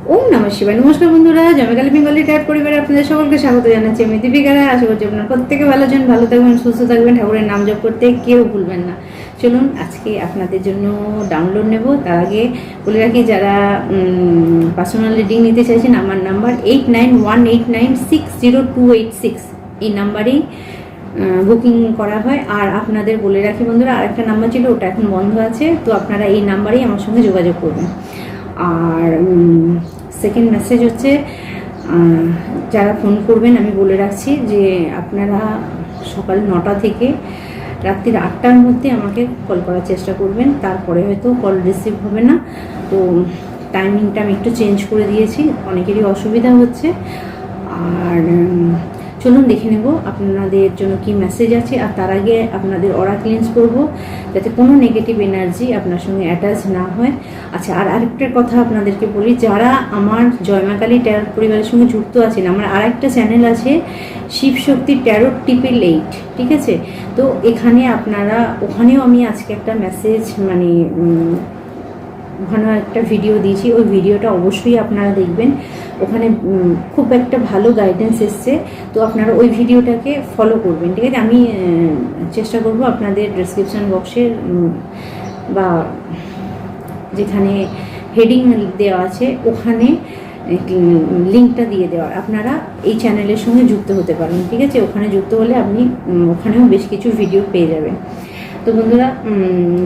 ওম নমঃ শিবায়। নমস্কার বন্ধুরা, জয়মাকালী বেঙ্গলি ট্যাট পরিবারে আপনাদের সকলকে স্বাগত জানাচ্ছি। আমি দীপিকারা। আশা করছি আপনারা প্রত্যেকে ভালো আছেন, ভালো থাকবেন, সুস্থ থাকবেন, ঠাকুরের নাম জপ করতে কেউ ভুলবেন না। চলুন আজকে আপনাদের জন্য ডাউনলোড নেব। তার আগে বলে রাখি, যারা পার্সোনাল রিডিং নিতে চাইছেন, আমার নাম্বার 8918960286, এই নাম্বারেই বুকিং করা হয়। আর আপনাদের বলে রাখি বন্ধুরা, আরেকটা নাম্বার ছিল, ওটা এখন বন্ধ আছে, তো আপনারা এই নাম্বারেই আমার সঙ্গে যোগাযোগ করবেন। আর সেকেন্ড মেসেজ হচ্ছে, যারা ফোন করবেন আমি বলে রাখছি যে আপনারা সকাল 9টা থেকে রাত্রির 8টার মধ্যে আমাকে কল করার চেষ্টা করবেন। তারপরে হয়তো কল রিসিভ হবে না, তো টাইমিংটা আমি একটু চেঞ্জ করে দিয়েছি, অনেকেরই অসুবিধা হচ্ছে। আর চলুন দেখে নেব আপনাদের জন্য কি মেসেজ আছে। আর তার আগে আপনাদের অরা ক্লিনস করব, যাতে কোনো নেগেটিভ এনার্জি আপনার সঙ্গে অ্যাটাচ না হয়। আচ্ছা, আর আরেকটা কথা আপনাদেরকে বলি, যারা আমার জয়মাকালী ট্যারট পরিবারের সঙ্গে যুক্ত আছেন, আমার আরেকটা চ্যানেল আছে শিবশক্তি ট্যারট 888, ঠিক আছে? তো এখানে আপনারা, ওখানেও আমি আজকে একটা মেসেজ ওখানে একটা ভিডিও দিয়েছি, ওই ভিডিওটা অবশ্যই আপনারা দেখবেন। ওখানে খুব একটা ভালো গাইডেন্স এসছে, তো আপনারা ওই ভিডিওটাকে ফলো করবেন, ঠিক আছে? আমি চেষ্টা করব আপনাদের ডেসক্রিপশন বক্সে বা যেখানে হেডিং দেওয়া আছে ওখানে লিঙ্কটা দিয়ে দেওয়ার, আপনারা এই চ্যানেলের সঙ্গে যুক্ত হতে পারেন, ঠিক আছে? ওখানে যুক্ত হলে আপনি ওখানেও বেশ কিছু ভিডিও পেয়ে যাবেন। তো বন্ধুরা,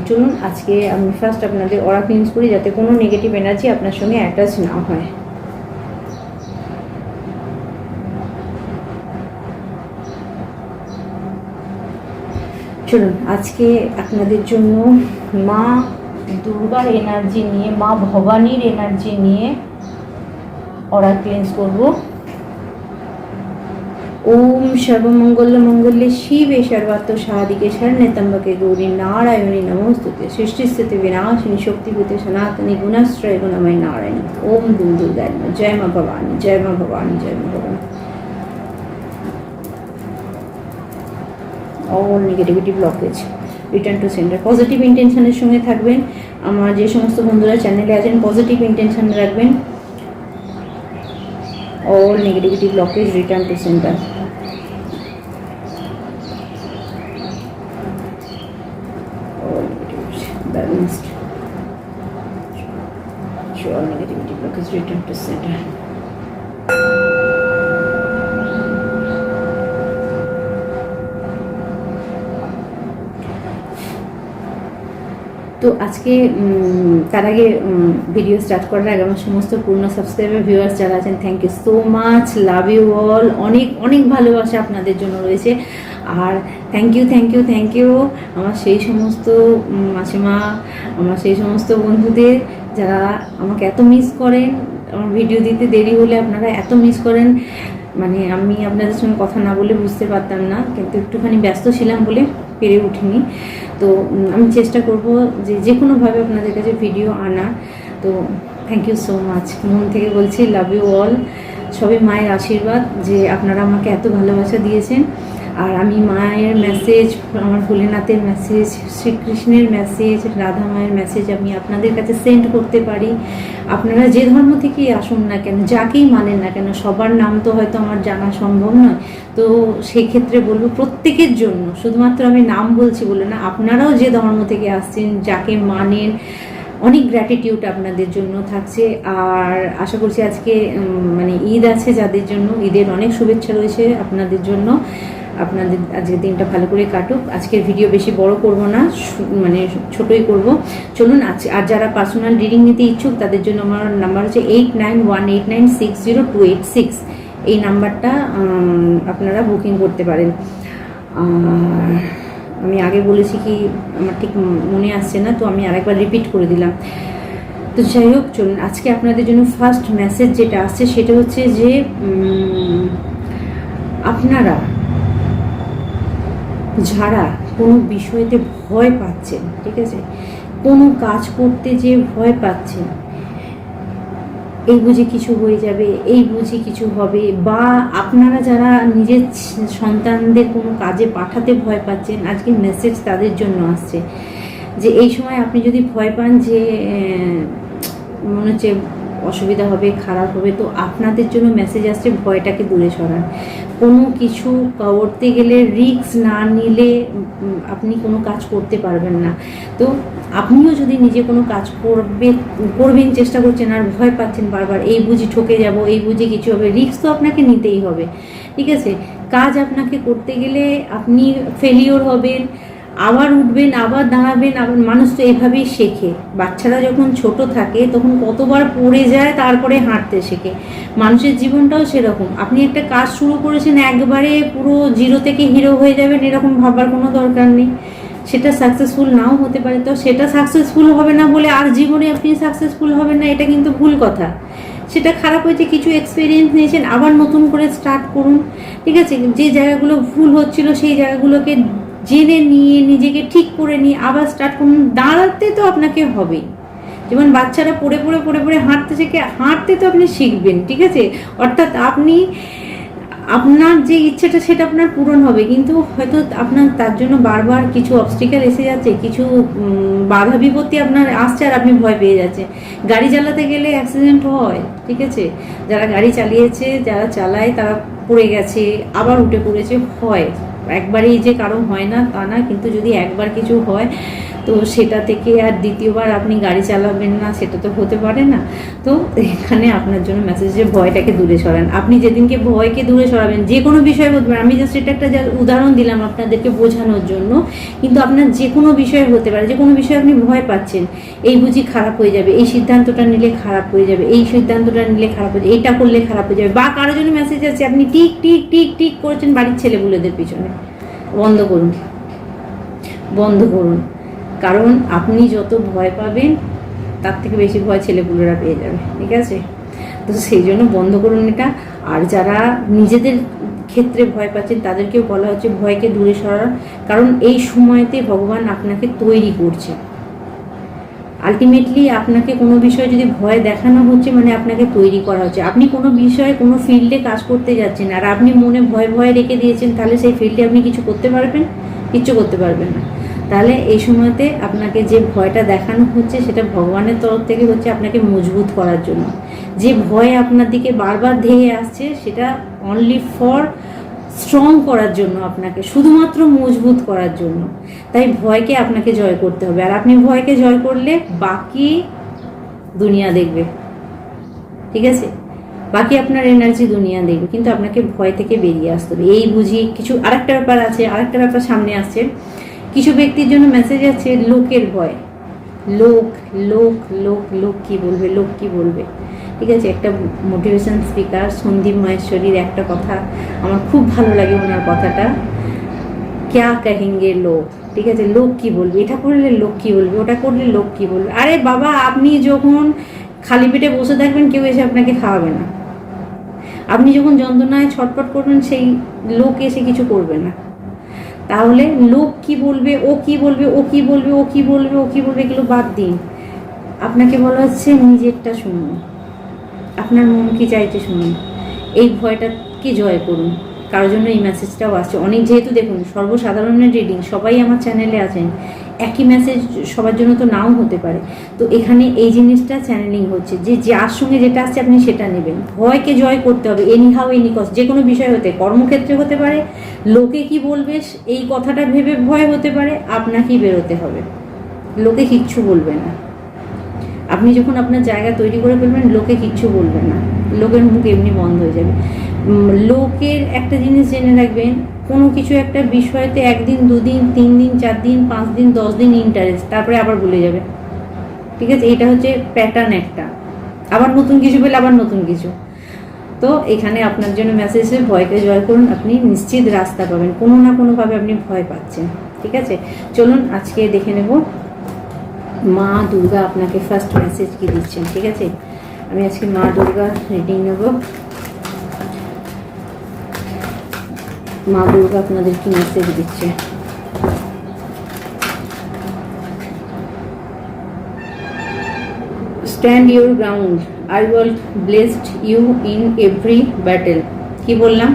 চলুন আজকে আমি ফার্স্ট আপনাদের অরা ক্লিনস করি, যাতে কোনো নেগেটিভ এনার্জি আপনার সঙ্গে অ্যাটাচ না হয়। চলুন আজকে আপনাদের জন্য মা দুর্গার এনার্জি নিয়ে, মা ভবানীর এনার্জি নিয়ে অরা ক্লিনস করব। ওম সর্বমঙ্গল মঙ্গলে শিবে সর্বাত্ম সাধিকে শরণ্যে ত্র্যম্বকে গৌরী নারায়ণী নমস্তুতে। সৃষ্টিস্থিতি বিনাশিনী শক্তিভূতে সনাতনী গুণাশ্রয় গুণময় নারায়ণী। ওম দুম দুর্গায় নমঃ। জয় মা ভবানী, জয় মা ভবানী, জয় মা Bhabani. All negativity blockage return to centre. Positive ইন্টেনশনের সঙ্গে থাকবেন। আমার যে সমস্ত বন্ধুরা চ্যানেলে আছেন, পজিটিভ ইন্টেনশন রাখবেন। all negativity blockage return to center. All negativity balanced. All negativity blockage return to center. তো আজকে তার আগে ভিডিও স্টার্ট করার আগে আমার সমস্ত পূর্ণ সাবস্ক্রাইবার ভিউয়ার্স যারা আছেন, thank you so much, love you all. অনেক অনেক ভালোবাসা আপনাদের জন্য রয়েছে। আর thank you thank you thank you আমার সেই সমস্ত মাসিমা, আমার সেই সমস্ত বন্ধুদের যারা আমাকে এত মিস করেন। আমার ভিডিও দিতে দেরি হলে আপনারা এত মিস করেন, আমি আপনাদের সঙ্গে কথা না বলে বুঝতে পারতাম না, কিন্তু একটুখানি ব্যস্ত ছিলাম বলে পেরে উঠিনি। তো আমি চেষ্টা করব যে কোনোভাবে আপনাদের কাছে ভিডিও আনার। তো থ্যাংক ইউ সো মাচ, মন থেকে বলছি লাভ ইউ অল। সবই মায়ের আশীর্বাদ যে আপনারা আমাকে এত ভালোবাসা দিয়েছেন। আর আমি মায়ের মেসেজ, আমার ভোলেনাথের মেসেজ, শ্রীকৃষ্ণের মেসেজ, রাধা মায়ের মেসেজ আমি আপনাদের কাছে সেন্ড করতে পারি। আপনারা যে ধর্ম থেকেই আসুন না কেন, যাকেই মানেন না কেন, সবার নাম তো হয়তো আমার জানা সম্ভব নয়। তো সেই ক্ষেত্রে বলবো প্রত্যেকের জন্য, শুধুমাত্র আমি নাম বলছি বলে না, আপনারাও যে ধর্ম থেকে আসছেন, যাকে মানেন, অনেক গ্র্যাটিটিউড আপনাদের জন্য থাকছে। আর আশা করছি আজকে ঈদ আছে যাদের জন্য, ঈদের অনেক শুভেচ্ছা রয়েছে আপনাদের জন্য। আপনাদের আজকের দিনটা ভালো করে কাটুক। আজকের ভিডিও বেশি বড় করব না, ছোটই করব। চলুন আর যারা পার্সোনাল রিডিং নিতে ইচ্ছুক তাদের জন্য আমার নাম্বার হচ্ছে 8918960286। এই নাম্বারটা আপনারা বুকিং করতে পারেন। আমি আগে বলেছি কি আমার ঠিক মনে আসছে না, তো আমি আরেকবার রিপিট করে দিলাম। তো যাই হোক, চলুন আজকে আপনাদের জন্য ফার্স্ট মেসেজ যেটা আসছে সেটা হচ্ছে যে আপনারা যারা কোনো বিষয়তে ভয় পাচ্ছেন, ঠিক আছে, কোনো কাজ করতে যে ভয় পাচ্ছেন, এই বুঝি কিছু হয়ে যাবে, এই বুঝি কিছু হবে, বা আপনারা যারা নিজের সন্তানদের কোনো কাজে পাঠাতে ভয় পাচ্ছেন, আজকে মেসেজ তাদের জন্য আসছে যে এই সময় আপনি যদি ভয় পান যে মনে হচ্ছে অসুবিধা হবে, খারাপ হবে। তো আপনাদের জন্য মেসেজ আসছে ভয়টাকে দূরে সরান। কোনো কিছু করতে গেলে রিস্ক না নিলে আপনি কোনো কাজ করতে পারবেন না। তো আপনিও যদি নিজে কোনো কাজ করবেন চেষ্টা করছেন আর ভয় পাচ্ছেন বারবার, এই বুঝি ঠকে যাব, এই বুঝি কিছু হবে, রিস্ক তো আপনাকে নিতেই হবে, ঠিক আছে? কাজ আপনাকে করতে গেলে আপনি ফেলিওর হবেন, আবার উঠবেন, আবার দাঁড়াবেন। আবার মানুষ তো এভাবেই শেখে। বাচ্চারা যখন ছোট থাকে তখন কতবার পড়ে যায়, তারপরে হাঁটতে শেখে। মানুষের জীবনটাও সেরকম। আপনি একটা কাজ শুরু করেছেন, একবারে পুরো জিরো থেকে হিরো হয়ে যাবেন এরকম ভাবার কোনো দরকার নেই। সেটা সাকসেসফুল নাও হতে পারে। তো সেটা সাকসেসফুল হবে না বলে আর জীবনে আপনি সাকসেসফুল হবেন না, এটা কিন্তু ভুল কথা। সেটা খারাপ হয়েছে, কিছু এক্সপিরিয়েন্স নিয়েছেন, আবার নতুন করে স্টার্ট করুন, ঠিক আছে? যে জায়গাগুলো ভুল হচ্ছিল সেই জায়গাগুলোকে জেনে নিয়ে নিজেকে ঠিক করে নিয়ে আবার স্টার্ট করুন। দাঁড়াতে তো আপনাকে হবেই। যেমন বাচ্চারা পড়ে পড়ে পড়ে পড়ে হাঁটতে শেখে, হাঁটতে তো আপনি শিখবেন, ঠিক আছে? অর্থাৎ আপনি আপনার যে ইচ্ছেটা সেটা আপনার পূরণ হবে, কিন্তু হয়তো আপনার তার জন্য বারবার কিছু অবস্টিক্যাল এসে যাচ্ছে, কিছু বাধা বিপত্তি আপনার আসছে আর আপনি ভয় পেয়ে যাচ্ছে। গাড়ি চালাতে গেলে অ্যাক্সিডেন্ট হয়, ঠিক আছে? যারা গাড়ি চালিয়েছে, যারা চালায় তারা পড়ে গেছে, আবার উঠে পড়েছে, হয়। একবারেই যে কারো হয় না তা না, কিন্তু যদি একবার কিছু হয় তো সেটা থেকে আর দ্বিতীয়বার আপনি গাড়ি চালাবেন না, সেটা তো হতে পারে না। তো এখানে আপনার জন্য মেসেজ, যে ভয়টাকে দূরে সরান। আপনি যেদিনকে ভয়কে দূরে সরাবেন, যে কোনো বিষয় হতে পারে, আমি জাস্ট এটা একটা উদাহরণ দিলাম আপনাদেরকে বোঝানোর জন্য, কিন্তু আপনার যে কোনো বিষয় হতে পারে। যে কোনো বিষয়ে আপনি ভয় পাচ্ছেন, এই বুঝি খারাপ হয়ে যাবে, এই সিদ্ধান্তটা নিলে খারাপ হয়ে যাবে, এই সিদ্ধান্তটা নিলে খারাপ হয়ে যাবে, এটা করলে খারাপ হয়ে যাবে, বা কারোর জন্য মেসেজ আছে আপনি টিক টিক টিক টিক করছেন বাড়ির ছেলেপুলেদের পিছনে। বন্ধ করুন, বন্ধ করুন। কারণ আপনি যত ভয় পাবেন তার থেকে বেশি ভয় ছেলেপুলেরা পেয়ে যাবে, ঠিক আছে? তো সেই জন্য বন্ধ করুন এটা। আর যারা নিজেদের ক্ষেত্রে ভয় পাচ্ছেন তাদেরকেও বলা হচ্ছে ভয়কে দূরে সরার, কারণ এই সময়তে ভগবান আপনাকে তৈরি করছে। আলটিমেটলি আপনাকে কোনো বিষয়ে যদি ভয় দেখানো হচ্ছে, মানে আপনাকে তৈরি করা হচ্ছে। আপনি কোনো বিষয়ে কোনো ফিল্ডে কাজ করতে যাচ্ছেন আর আপনি মনে ভয় ভয় রেখে দিয়েছেন, তাহলে সেই ফিল্ডে আপনি কিছু করতে পারবেন? কিচ্ছু করতে পারবেন না। তাহলে এই সময়তে আপনাকে যে ভয়টা দেখানো হচ্ছে সেটা ভগবানের তরফ থেকে হচ্ছে আপনাকে মজবুত করার জন্য। যে ভয় আপনার দিকে বারবার ধেয়ে আসছে সেটা অনলি ফর স্ট্রং করার জন্য, আপনাকে শুধুমাত্র মজবুত করার জন্য। তাই ভয়কে আপনাকে জয় করতে হবে। আর আপনি ভয়কে জয় করলে বাকি দুনিয়া দেখবে, ঠিক আছে? বাকি আপনার এনার্জি দুনিয়া দেখবে, কিন্তু আপনাকে ভয় থেকে বেরিয়ে আসতে হবে। এই বুঝি কিছু আরেকটা ব্যাপার আছে, আরেকটা ব্যাপার সামনে আসছে। কিছু ব্যক্তির জন্য মেসেজ আছে লোকের ভয়। লোক লোক লোক লোক কি বলবে, লোক কি বলবে, ঠিক আছে? একটা মোটিভেশন স্পিকার সন্দীপ মাহেশ্বরীর একটা কথা আমার খুব ভালো লাগে, ওনার কথাটা, ক্যা কহেঙ্গে লোক, ঠিক আছে? লোক কি বলবে, এটা করলে লোক কি বলবে, ওটা করলে লোক কি বলবে। আরে বাবা, আপনি যখন খালি পেটে বসে থাকবেন কেউ এসে আপনাকে খাওয়াবে না। আপনি যখন যন্ত্রণায় ছটফট করবেন সেই লোক এসে কিছু করবে না। তাহলে লোক কি বলবে, ও কি বলবে, ও কি বলবে, ও কি বলবে, ও কি বলবে, এগুলো বাদ দিন। আপনাকে বলা হচ্ছে নিজেরটা শুনুন, আপনার মন কি চাইছে শুনুন। এই ভয়টাকে জয় করুন। কারোর জন্য এই মেসেজটাও আসছে অনেক, যেহেতু দেখুন সর্বসাধারণের রিডিং, সবাই আমার চ্যানেলে আছেন, একই মেসেজ সবার জন্য তো নাও হতে পারে। তো এখানে এই জিনিসটা চ্যানেলিং হচ্ছে যে যার সঙ্গে যেটা আসছে আপনি সেটা নেবেন। ভয়কে জয় করতে হবে, এনি হাউ এনি কস্ট। যে কোনো বিষয় হতে, কর্মক্ষেত্রে হতে পারে, লোকে কি বলবে এই কথাটা ভেবে ভয় হতে পারে, আপনাকেই বেরোতে হবে। লোকে কিচ্ছু বলবে না। আপনি যখন আপনার জায়গা তৈরি করে ফেলবেন লোকে কিচ্ছু বলবে না, লোকের মুখ এমনি বন্ধ হয়ে যাবে। লোকের একটা জিনিস জেনে রাখবেন, কোনো কিছু একটা বিষয়তে 1 দিন 2 দিন 3 দিন 4 দিন 5 দিন 10 দিন ইন্টারেস্ট, তারপরে আবার ভুলে যাবে, ঠিক আছে? এটা হচ্ছে প্যাটার্ন একটা। আবার নতুন কিছু পেলে আবার নতুন কিছু। তো এখানে আপনার জন্য মেসেজে ভয়কে জয় করুন, আপনি নিশ্চিত রাস্তা পাবেন। কোনো না কোনোভাবে আপনি ভয় পাচ্ছেন, ঠিক আছে? চলুন আজকে দেখে নেব মা দুর্গা আপনাকে ফার্স্ট মেসেজ কি দিচ্ছেন, ঠিক আছে? আমি আজকে মা দুর্গা রিডিং নেব। মা দুর্গা আপনাদের কি মেসেজ দিচ্ছে। Stand your ground, I will blessed you in every battle. কি বললাম?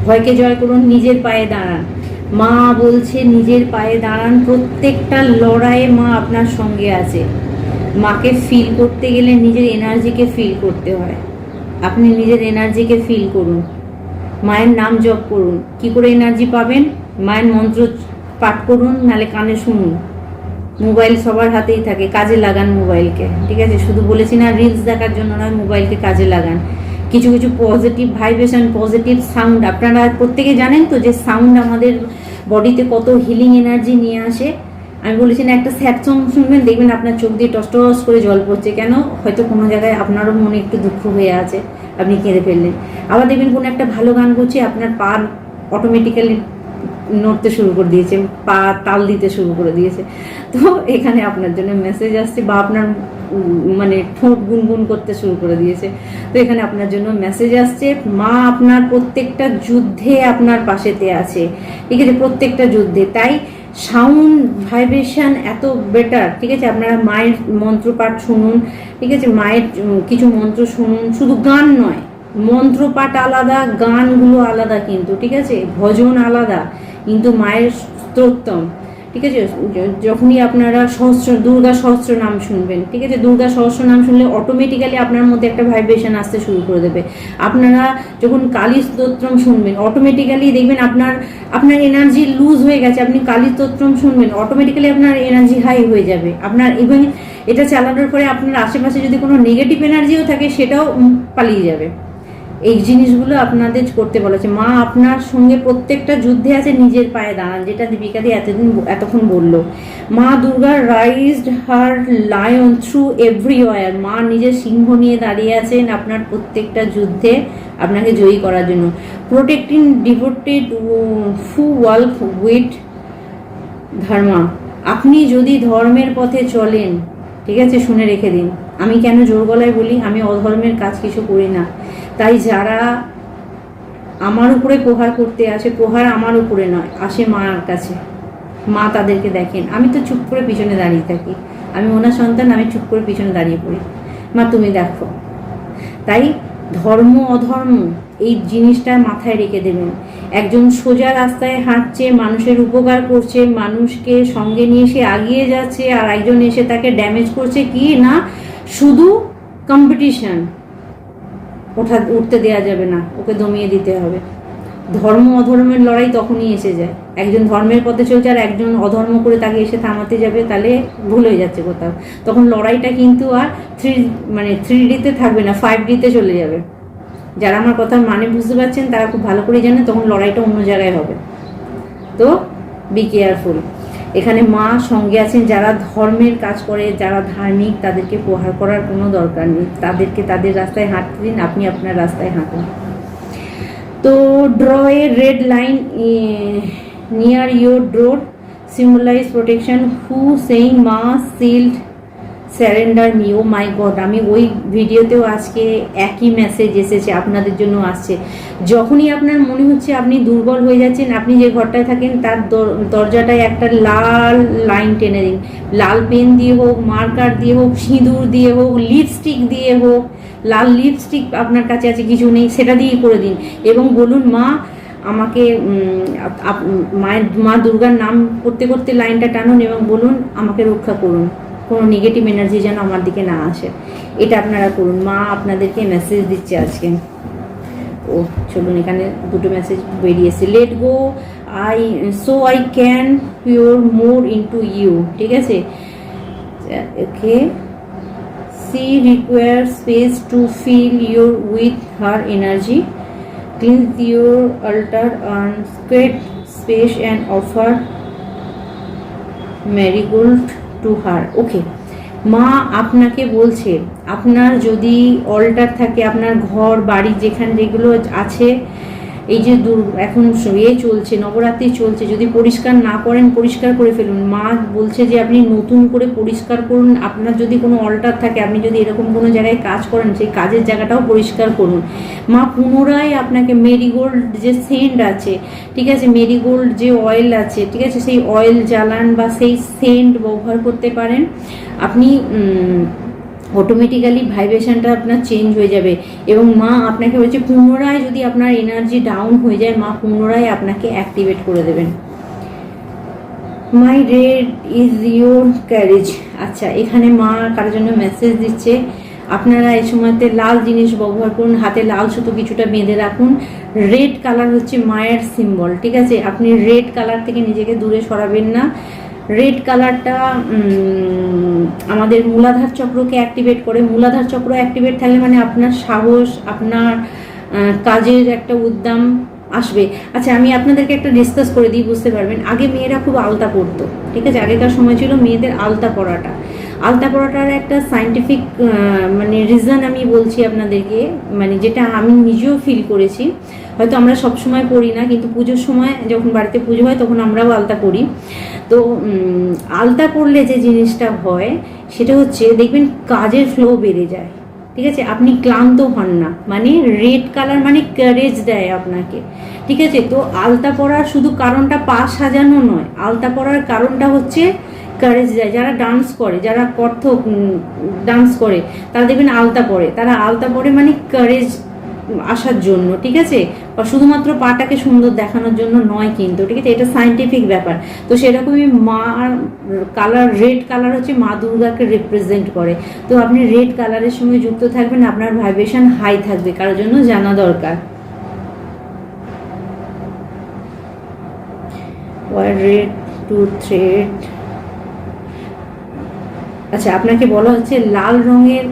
ভয়কে জয় করুন, নিজের পায়ে দাঁড়ান। মা বলছে নিজের পায়ে দাঁড়ান, প্রত্যেকটা লড়াইয়ে মা আপনার সঙ্গে আছে। মাকে ফিল করতে গেলে নিজের এনার্জিকে ফিল করতে হয়। আপনি নিজের এনার্জিকে ফিল করুন, মায়ের নাম জপ করুন। কি করে এনার্জি পাবেন? মায়ের মন্ত্র পাঠ করুন, নালে কানে শুনুন। মোবাইল সবার হাতেই থাকে, কাজে লাগান মোবাইলকে, ঠিক আছে? শুধু বলেছি না রিলস দেখার জন্য নয়, মোবাইলকে কাজে লাগান। কিছু কিছু পজিটিভ ভাইব্রেশন, পজিটিভ সাউন্ড, আপনারা প্রত্যেকে জানেন তো যে সাউন্ড আমাদের বডিতে কত হিলিং এনার্জি নিয়ে আসে। আমি বলেছি না, একটা স্যাড সং শুনবেন, দেখবেন আপনার চোখ দিয়ে টস করে জল পড়ছে। কেন? হয়তো কোনো জায়গায় আপনারও মনে একটু দুঃখ হয়ে আছে, আপনি কেঁদে ফেললেন। আবার দেখবেন কোনো একটা ভালো গান করছে, আপনার পা অটোমেটিক্যালি নড়তে শুরু করে দিয়েছে, পা তাল দিতে শুরু করে দিয়েছে। তো এখানে আপনার জন্য মেসেজ আসছে, বা আপনার মানে ঠোঁট গুনগুন করতে শুরু করে দিয়েছে। তো এখানে আপনার জন্য মেসেজ আসছে, মা আপনার প্রত্যেকটা যুদ্ধে আপনার পাশেতে আছে, ঠিক আছে? প্রত্যেকটা যুদ্ধে। তাই সাউন্ড ভাইব্রেশন এত বেটার, ঠিক আছে? আপনারা মায়ের মন্ত্রপাঠ শুনুন, ঠিক আছে? মায়ের কিছু মন্ত্র শুনুন, শুধু গান নয়, মন্ত্রপাঠ আলাদা, গানগুলো আলাদা কিন্তু, ঠিক আছে? ভজন আলাদা, কিন্তু মায়ের স্তোত্রম, ঠিক আছে? যখনই আপনারা দুর্গা সহস্র নাম শুনবেন, ঠিক আছে? দুর্গা সহস্র নাম শুনলে অটোমেটিক্যালি আপনার মধ্যে একটা ভাইব্রেশন আসতে শুরু করে দেবে। আপনারা যখন কালী স্তোত্রম শুনবেন, অটোমেটিক্যালি দেখবেন আপনার এনার্জি লুজ হয়ে গেছে, আপনি কালী স্তোত্রম শুনবেন, অটোমেটিক্যালি আপনার এনার্জি হাই হয়ে যাবে। আপনার এবং এটা চালানোর পরে আপনার আশেপাশে যদি কোনো নেগেটিভ এনার্জিও থাকে, সেটাও পালিয়ে যাবে। এই জিনিসগুলো আপনাদের করতে বলেছে। মা আপনার সঙ্গে প্রত্যেকটা যুদ্ধে আছে, নিজের পায়ে দাঁড়ান, যেটা দীপিকাদি এতক্ষণ বললো। মা দুর্গা রাইজড হার লায়ন থ্রু এভরিওয়ার। মা নিজের সিংহ নিয়ে দাঁড়িয়ে আছেন আপনার প্রত্যেকটা যুদ্ধে, আপনাকে জয়ী করার জন্য। Protecting devoted who work with dharma. আপনি যদি ধর্মের পথে চলেন, ঠিক আছে? শুনে রেখে দিন, আমি কেন জোর গলায় বলি, আমি অধর্মের কাজ কিছু করি না। তাই যারা আমার উপরে প্রহার করতে আসে, প্রহার আমার উপরে নয়, আসে মার কাছে। মা তাদেরকে দেখেন। আমি তো চুপ করে পিছনে দাঁড়িয়ে থাকি, আমি ওনার সন্তান, আমি চুপ করে পিছনে দাঁড়িয়ে পড়ি, মা তুমি দেখো। তাই ধর্ম অধর্ম এই জিনিসটা মাথায় রেখে দেবেন। একজন সোজা রাস্তায় হাঁটছে, মানুষের উপকার করছে, মানুষকে সঙ্গে নিয়ে সে আগিয়ে যাচ্ছে, আর একজন এসে তাকে ড্যামেজ করছে। কি না, শুধু কম্পিটিশন, উঠতে দেওয়া যাবে না, ওকে দমিয়ে দিতে হবে। ধর্ম অধর্মের লড়াই তখনই এসে যায়। একজন ধর্মের পথে চলছে আর একজন অধর্ম করে তাকে এসে থামাতে যাবে, তাহলে ভুল হয়ে যাচ্ছে কোথাও। তখন লড়াইটা কিন্তু আর 3Dতে থাকবে না, 5Dতে চলে যাবে। যারা আমার কথা মানে বুঝতে পারছেন তারা খুব ভালো করে জানে, তখন লড়াইটা অন্য জায়গায় হবে। তো বি কেয়ারফুল। এখানে মা সঙ্গে আছেন, যারা ধর্মের কাজ করে, যারা ধার্মিক, তাদেরকে প্রহার করার কোনো দরকার নেই। তাদেরকে তাদের রাস্তায় হাঁটতে দিন, আপনি আপনার রাস্তায় হাঁটুন। তো draw a red line near your door, symbolize protection, who saying মা shield surrender me. Oh my god, আমি ওই ভিডিওতেও আজকে একই মেসেজ এসেছে, আপনাদের জন্য আসছে। যখনই আপনার মনে হচ্ছে আপনি দুর্বল হয়ে যাচ্ছেন, আপনি যে ঘরটায় থাকেন তার দরজাটায় একটা লাল লাইন টেনে দিন। লাল পেন দিয়ে হোক, মার্কার দিয়ে হোক, সিঁদুর দিয়ে হোক, লিপস্টিক দিয়ে হোক। লাল লিপস্টিক আপনার কাছে আছে, কিছু নেই, সেটা দিয়েই করে দিন। এবং বলুন, মা আমাকে মা দুর্গার নাম করতে করতে লাইনটা টানুন এবং বলুন, আমাকে রক্ষা করুন, কোনো নেগেটিভ এনার্জি যেন আমার দিকে না আসে। এটা আপনারা করুন। মা আপনাদেরকে মেসেজ দিচ্ছে আজকে। ও চলুন, এখানে দুটো মেসেজ বেরিয়েছে। Let go I can pour more into you, ঠিক আছে? Okay, she require space to fill your with her energy, cleanse your altar on sacred space and offer marigold to her. Okay, মা আপনাকে বলছে, আপনার যদি alter থাকে, আপনার ঘর বাড়ি যেগুলো আছে, এই যে এখন চলছে, নবরাত্রি চলছে, যদি পরিষ্কার না করেন, পরিষ্কার করে ফেলুন। মা বলছে যে আপনি নতুন করে পরিষ্কার করুন। আপনার যদি কোনো অল্টার থাকে, আপনি যদি এরকম কোনো জায়গায় কাজ করেন, সেই কাজের জায়গাটাও পরিষ্কার করুন। মা পুনরায় আপনাকে মেরিগোল্ড যে সেন্ট আছে, ঠিক আছে, মেরিগোল্ড যে অয়েল আছে, ঠিক আছে, সেই অয়েল জ্বালান বা সেই সেন্ট ব্যবহার করতে পারেন। আপনি অটোমেটিক্যালি ভাইব্রেশনটা আপনার চেঞ্জ হয়ে যাবে। এবং মা আপনাকে বলছে, পুনরায় যদি আপনার এনার্জি ডাউন হয়ে যায়, মা পুনরায় আপনাকে অ্যাক্টিভেট করে দেবেন। মাই রেড ইজ ইউর ক্যারেজ। আচ্ছা, এখানে মা কারোর জন্য মেসেজ দিচ্ছে, আপনারা এই সময়তে লাল জিনিস ব্যবহার করুন, হাতে লাল সুতো কিছুটা বেঁধে রাখুন। রেড কালার হচ্ছে মায়ের সিম্বল, ঠিক আছে? আপনি রেড কালার থেকে নিজেকে দূরে সরাবেন না। রেড কালারটা আমাদের মূলাধার চক্রকে অ্যাক্টিভেট করে। মূলাধার চক্র অ্যাক্টিভেট থাকলে মানে আপনার সাহস, আপনার কাজের একটা উদ্যম আসবে। আচ্ছা, আমি আপনাদেরকে একটা ডিসকাস করে দিই, বুঝতে পারবেন। আগে মেয়েরা খুব আলতা পরতো, ঠিক আছে? আগেকার সময় ছিল মেয়েদের আলতা পরাটা। আলতা পরাটার একটা সায়েন্টিফিক মানে রিজন আমি বলছি আপনাদেরকে, মানে যেটা আমি নিজেও ফিল করেছি। হয়তো আমরা সব সময় পড়ি না, কিন্তু পুজোর সময় যখন বাড়িতে পুজো হয় তখন আমরাও আলতা পরি। তো আলতা পরলে যে জিনিসটা হয় সেটা হচ্ছে, দেখবেন কাজের ফ্লো বেড়ে যায়, ঠিক আছে? আপনি ক্লান্ত হন না, মানে রেড কালার মানে কারেজ দেয় আপনাকে, ঠিক আছে? তো আলতা পরার শুধু কারণটা পা সাজানো নয়, আলতা পরার কারণটা হচ্ছে কারেজ দেয়। যারা ডান্স করে, যারা কত্থক ডান্স করে, তারা দেখবেন আলতা পরে। তারা আলতা পরে মানে কারেজ আসার জন্য, ঠিক আছে? বা শুধুমাত্র পাটাকে সুন্দর দেখানোর জন্য নয় কিন্তু, ঠিক আছে? এটা সায়েন্টিফিক ব্যাপার। তো সেরকমই মা কালার, রেড কালার হচ্ছে মা দুর্গাকে রিপ্রেজেন্ট করে। তো আপনি রেড কালারের সঙ্গে যুক্ত থাকবেন, আপনার ভাইব্রেশন হাই থাকবে, কারোর জন্য জানা দরকার। Red to thread. আচ্ছা, আপনাকে বলা হচ্ছে লাল রঙের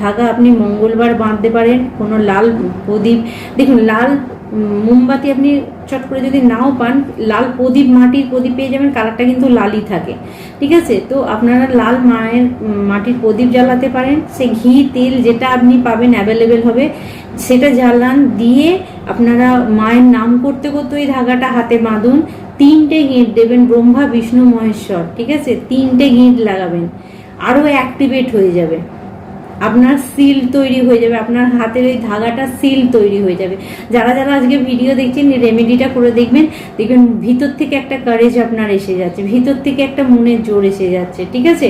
ধাগা আপনি মঙ্গলবার বাঁধতে পারেন। কোনো লাল প্রদীপ, দেখুন লাল মোমবাতি আপনি চট করে যদি নাও পান, লাল প্রদীপ, মাটির প্রদীপ পেয়ে যাবেন, কালারটা কিন্তু লালই থাকে, ঠিক আছে? তো আপনারা লাল মায়ের মাটির প্রদীপ জ্বালাতে পারেন। সে ঘি তেল যেটা আপনি পাবেন অ্যাভেলেবেল হবে, সেটা জ্বালান। দিয়ে আপনারা মায়ের নাম করতে করতে ওই ধাগাটা হাতে বাঁধুন। 3টে গিঁট দেবেন, ব্রহ্মা বিষ্ণু মহেশ্বর, ঠিক আছে? 3টে গিঁট লাগাবেন, আরও অ্যাক্টিভেট হয়ে যাবে, আপনার সিল তৈরি হয়ে যাবে, আপনার হাতের ওই ধাগাটা সিল তৈরি হয়ে যাবে। যারা যারা আজকে ভিডিও দেখছেন, রেমেডিটা করে দেখবেন, দেখবেন ভিতর থেকে একটা কারেজ আপনার এসে যাচ্ছে, ভিতর থেকে একটা মনের জোর এসে যাচ্ছে, ঠিক আছে?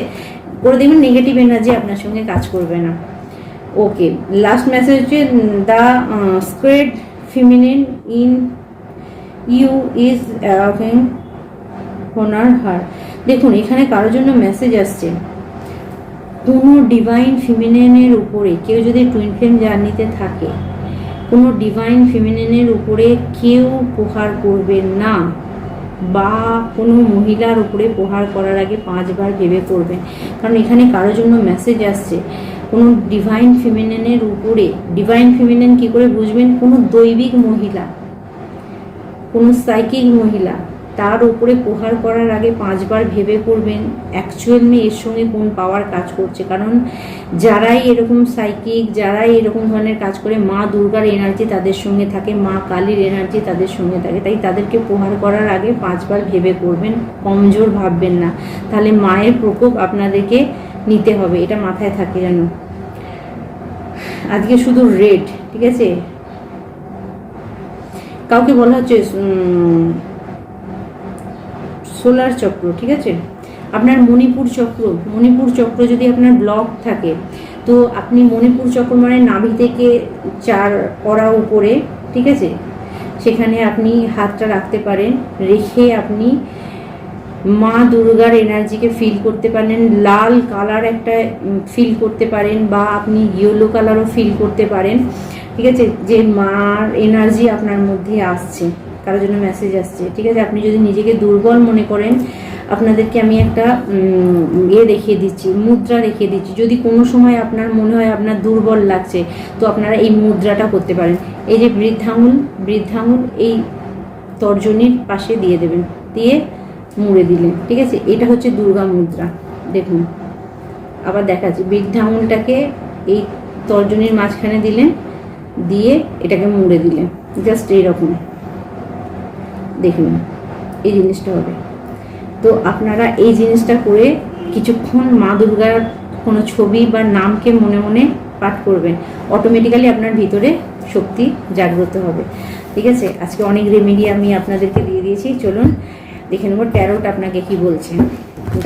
করে দেখবেন নেগেটিভ এনার্জি আপনার সঙ্গে কাজ করবে না। ওকে, লাস্ট মেসেজ হচ্ছে, the sacred feminine in you is honour her. দেখুন, এখানে কারোর জন্য মেসেজ আসছে, কোনো ডিভাইন ফিমিনিনের উপরে কেউ যদি টুইন ফ্লেম জার্নিতে থাকে, কোনো ডিভাইন ফিমিনিনের উপরে কেউ প্রহার করবেন না, বা কোনো মহিলার উপরে প্রহার করার আগে 5 বার ভেবে করবেন। কারণ এখানে কারোর জন্য মেসেজ আসছে, কোনো ডিভাইন ফিমিনিনের উপরে, ডিভাইন ফিমিনিন কী করে বুঝবেন? কোনো দৈবিক মহিলা, কোনো সাইকিক মহিলা, তার উপরে প্রহার করার আগে 5 বার ভেবে করবেন অ্যাকচুয়ালি এর সঙ্গে কোন পাওয়ার কাজ করছে। কারণ যারাই এরকম সাইকিক, যারাই এরকম ধরনের কাজ করে, মা দুর্গার এনার্জি তাদের সঙ্গে থাকে, মা কালীর এনার্জি তাদের সঙ্গে থাকে। তাই তাদেরকে প্রহার করার আগে 5 বার ভেবে করবেন, কমজোর ভাববেন না, তাহলে মায়ের প্রকোপ আপনাদেরকে নিতে হবে, এটা মাথায় থাকে যেন। আজকে শুধু রেড, ঠিক আছে? কাউকে বলা হচ্ছে সোলার চক্র, ঠিক আছে? আপনার মণিপুর চক্র, মণিপুর চক্র যদি আপনার ব্লক থাকে, তো আপনি মণিপুর চক্র মানে নাভি থেকে 4 কড়া উপরে, ঠিক আছে? সেখানে আপনি হাতটা রাখতে পারেন, রেখে আপনি মা দুর্গার এনার্জিকে ফিল করতে পারেন। লাল কালার একটা ফিল করতে পারেন, বা আপনি ইয়েলো কালারও ফিল করতে পারেন, ঠিক আছে? যে মার এনার্জি আপনার মধ্যে আসছে, কারোর জন্য মেসেজ আসছে, ঠিক আছে? আপনি যদি নিজেকে দুর্বল মনে করেন, আপনাদেরকে আমি একটা দেখিয়ে দিচ্ছি, মুদ্রা দেখিয়ে দিচ্ছি। যদি কোনো সময় আপনার মনে হয় আপনার দুর্বল লাগছে, তো আপনারা এই মুদ্রাটা করতে পারেন। এই যে বৃদ্ধাঙ্গুল এই তর্জনীর পাশে দিয়ে দেবেন, দিয়ে মুড়ে দিলেন, ঠিক আছে? এটা হচ্ছে দুর্গা মুদ্রা। দেখুন, আবার দেখাচ্ছি, বৃদ্ধাঙ্গুলটাকে এই তর্জনীর মাঝখানে দিলেন, দিয়ে এটাকে মুড়ে দিলেন, জাস্ট এইরকম, দেখুন এই জিনিসটা হবে। তো আপনারা এই জিনিসটা করে কিছুক্ষণ মা দুর্গার কোনো ছবি বা নামকে মনে মনে পাঠ করবেন, অটোমেটিক্যালি আপনার ভিতরে শক্তি জাগ্রত হবে, ঠিক আছে? আজকে অনেক রেমেডি আমি আপনাদেরকে দিয়ে দিয়েছি। চলুন দেখে নেব ট্যারোট আপনাকে কি বলছে।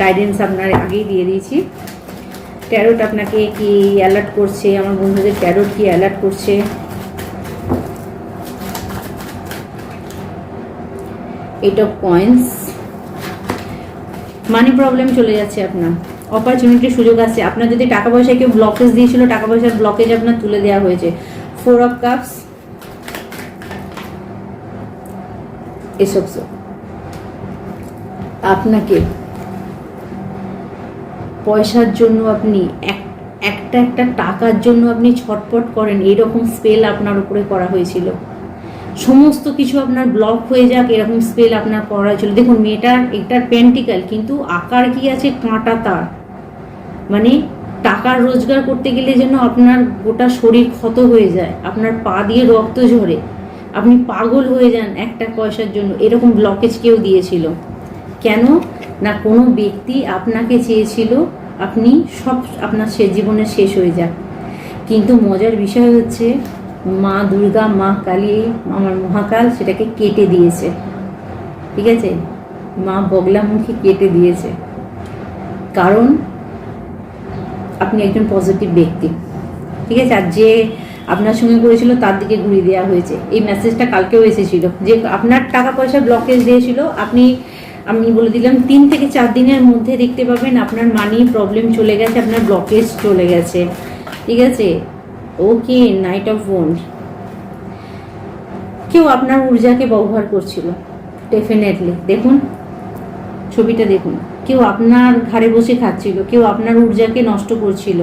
গাইডেন্স আপনার আগেই দিয়ে দিয়েছি। ট্যারোট আপনাকে কি অ্যালার্ট করছে, আমার বন্ধুদের ট্যারোট কি অ্যালার্ট করছে। Eight of coins, money problem চলে যাচ্ছে আপনার, অপরচুনিটির সুযোগ আসছে। আপনার যদি টাকা পয়সা কেউ ব্লকেজ দিয়েছিল, টাকা পয়সার ব্লকেজ আপনার তুলে দেওয়া হয়েছে। 4 অফ কাপস, এসব আপনাকে পয়সার জন্য আপনি একটা টাকার জন্য আপনি ছটপট করেন, এইরকম স্পেল আপনার উপরে করা হয়েছিল। সমস্ত কিছু আপনার ব্লক হয়ে যাক এরকম স্পেল আপনার করা হয়েছিল। দেখুন মেয়েটার একটার পেন্টিক্যাল, কিন্তু আকার কি আছে, কাঁটা তার, মানে টাকার রোজগার করতে গেলে যেন আপনার গোটা শরীর ক্ষত হয়ে যায়, আপনার পা দিয়ে রক্ত ঝরে, আপনি পাগল হয়ে যান একটা পয়সার জন্য, এরকম ব্লকেজ কেউ দিয়েছিল। কেন না, কোনো ব্যক্তি আপনাকে চেয়েছিল আপনি সব আপনার জীবনের শেষ হয়ে যাক। কিন্তু মজার বিষয় হচ্ছে মা দুর্গা, মা কালী, আমার মহাকাল সেটাকে কেটে দিয়েছে। ঠিক আছে, মা বগলামুখী কেটে দিয়েছে, কারণ আপনি একজন পজিটিভ ব্যক্তি। ঠিক আছে, আর যে আপনার সঙ্গে করেছিল তার দিকে ঘুরিয়ে দেওয়া হয়েছে। এই মেসেজটা কালকেও এসেছিল যে আপনার টাকা পয়সা ব্লকেজ দিয়েছিল, আমি বলে দিলাম 3 থেকে 4 দিনের মধ্যে দেখতে পাবেন আপনার মানি প্রবলেম চলে গেছে, আপনার ব্লকেজ চলে গেছে। ঠিক আছে, ওকে। নাইট অফ ওয়ান্ড, কেউ আপনার ঊর্জাকে ব্যবহার করছিল ডেফিনেটলি। দেখুন ছবিটা দেখুন, কেউ আপনার ঘাড়ে বসে খাচ্ছিল, কেউ আপনার ঊর্জাকে নষ্ট করছিল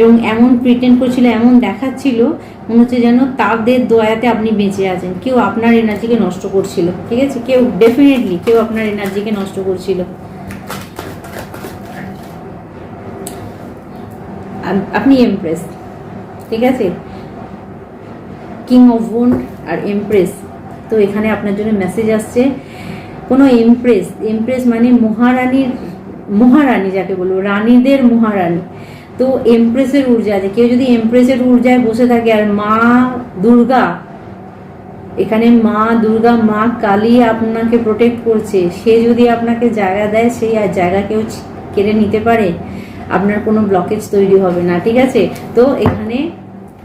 এবং এমন প্রিটেন্ড করছিল, এমন দেখাচ্ছিল মনে হচ্ছে যেন তাদের দয়াতে আপনি বেঁচে আছেন। কেউ আপনার এনার্জিকে নষ্ট করছিল। ঠিক আছে, কেউ ডেফিনেটলি কেউ আপনার এনার্জিকে নষ্ট করছিল। আপনি এমপ্রেস। ঠিক আছে, কিং অফ ওয়ান্ড আর এমপ্রেস। তো এখানে আপনার জন্য মেসেজ আসছে, কোনো এমপ্রেস মানে মহারানী যাকে বলবো, রানীদের মহারানী। তো এমপ্রেসের ঊর্জা আছে, কেউ যদি এমপ্রেসের ঊর্জায় বসে থাকে, আর মা দুর্গা, এখানে মা দুর্গা, মা কালী আপনাকে প্রোটেক্ট করছে, সে যদি আপনাকে জায়গা দেয়, সেই আর জায়গা কেউ কেড়ে নিতে পারে, আপনার কোনো ব্লকেজ তৈরি হবে না। ঠিক আছে, তো এখানে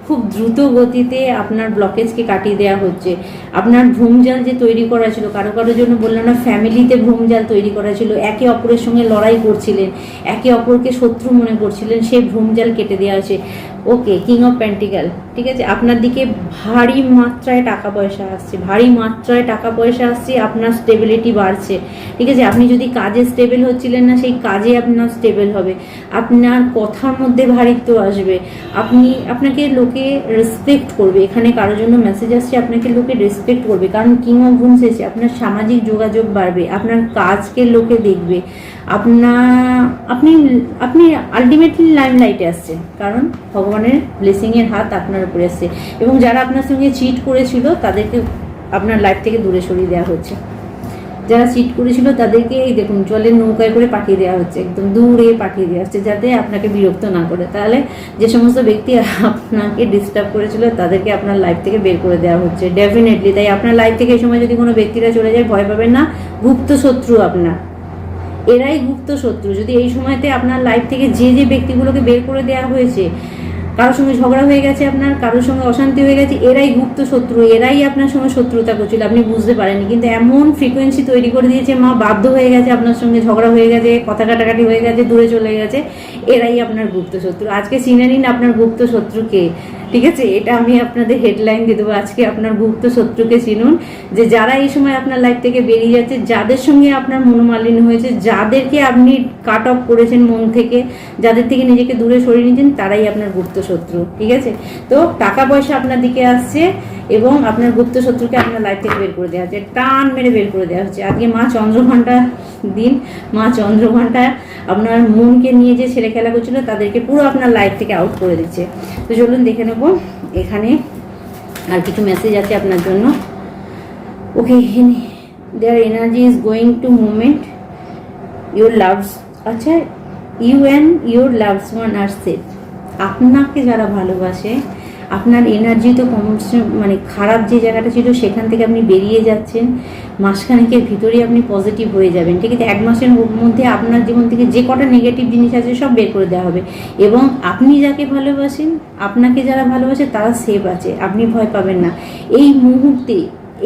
খুব দ্রুত গতিতে আপনার ব্লকেজকে কাটিয়ে দেওয়া হচ্ছে। আপনার ভ্রমজাল যে তৈরি করা ছিল, কারোর জন্য বললাম না, ফ্যামিলিতে ভ্রমজাল তৈরি করা ছিল, একে অপরের সঙ্গে লড়াই করছিলেন, একে অপরকে শত্রু মনে করছিলেন, সেই ভ্রমজাল কেটে দেওয়া হয়েছে। ওকে, কিং অফ পেন্টিক্যাল। ঠিক আছে, আপনার দিকে ভারী মাত্রায় টাকা পয়সা আসছে, আপনার স্টেবিলিটি বাড়ছে। ঠিক আছে, আপনি যদি কাজে স্টেবল হচ্ছিলেন না, সেই কাজে আপনার স্টেবল হবে, আপনার কথার মধ্যে ভারিত্ব আসবে, আপনাকে লোকে রেসপেক্ট করবে। এখানে কারোর জন্য মেসেজ আসছে, আপনাকে লোকে রেসপেক্ট করবে, কারণ কিং অফ ওয়ান্ডস এসে আপনার সামাজিক যোগাযোগ বাড়বে, আপনার কাজকে লোকে দেখবে, আপনি আলটিমেটলি লাইমলাইটে আসছে, কারণ ভগবানের ব্লেসিংয়ের হাত আপনার উপরে আসছে। এবং যারা আপনার সঙ্গে চিট করেছিল তাদেরকে আপনার লাইফ থেকে দূরে সরিয়ে দেওয়া হচ্ছে। যারা চিট করেছিল তাদেরকে এই দেখুন জলের নৌকায় করে পাঠিয়ে দেওয়া হচ্ছে, একদম দূরে পাঠিয়ে দেওয়া হচ্ছে, যাতে আপনাকে বিরক্ত না করে। তাহলে যে সমস্ত ব্যক্তি আপনাকে ডিস্টার্ব করেছিল তাদেরকে আপনার লাইফ থেকে বের করে দেওয়া হচ্ছে ডেফিনেটলি। তাই আপনার লাইফ থেকে এই সময় যদি কোনো ব্যক্তিরা চলে যায়, ভয় পাবেন না, গুপ্ত শত্রু আপনার, এরাই গুপ্ত শত্রু। যদি এই সময়তে আপনার লাইফ থেকে যে ব্যক্তিগুলোকে বের করে দেওয়া হয়েছে, কারোর সঙ্গে ঝগড়া হয়ে গেছে, আপনার কারোর সঙ্গে অশান্তি হয়ে গেছে, এরাই গুপ্ত শত্রু, এরাই আপনার সঙ্গে শত্রুতা করছিল, আপনি বুঝতে পারেননি। কিন্তু এমন ফ্রিকোয়েন্সি তৈরি করে দিয়েছে, মা বাধ্য হয়ে গেছে, আপনার সঙ্গে ঝগড়া হয়ে গেছে, কথা কাটাকাটি হয়ে গেছে, দূরে চলে গেছে, এরাই আপনার গুপ্ত শত্রু। আজকে চিনে নিন আপনার গুপ্ত শত্রুকে। ঠিক আছে, এটা আমি আপনাদের হেডলাইন দিয়ে দেবো, আজকে আপনার গুপ্ত শত্রুকে চিনুন। যে যারা এই সময় আপনার লাইফ থেকে বেরিয়ে যাচ্ছে, যাদের সঙ্গে আপনার মনোমালিন্য হয়েছে, যাদেরকে আপনি কাট অফ করেছেন মন থেকে, যাদের থেকে নিজেকে দূরে সরিয়ে নিয়েছেন, তারাই আপনার গুপ্ত শত্রু। ঠিক আছে, তো টাকা পয়সা আপনার দিকে আসছে এবং আপনার গুপ্ত শত্রুকে আপনার লাইফ থেকে বের করে দেওয়া হচ্ছে, টান মেরে বের করে দেওয়া হচ্ছে। আজকে মা চন্দ্রঘণ্টা দিন, মা চন্দ্রঘণ্টা আপনার মনকে নিয়ে যে ছেলে খেলা করছিল তাদেরকে পুরো আপনার লাইফ থেকে আউট করে দিচ্ছে। তো চলুন দেখে নেব এখানে আর কিছু মেসেজ আছে আপনার জন্য। Okay, there energy is going to movement your loves. আচ্ছা, you and your loves one are safe. আপনাকে যারা ভালোবাসে, আপনার এনার্জি তো মানে খারাপ যে জায়গাটা ছিল সেখান থেকে আপনি বেরিয়ে যাচ্ছেন, মাসখানেকের ভিতরেই আপনি পজিটিভ হয়ে যাবেন। ঠিক আছে, 1 মাসের মধ্যে আপনার জীবন থেকে যে কটা নেগেটিভ জিনিস আছে সব বের করে দেওয়া হবে। এবং আপনি যাকে ভালোবাসেন, আপনাকে যারা ভালোবাসে তারা সেফ আছে, আপনি ভয় পাবেন না। এই মুহূর্তে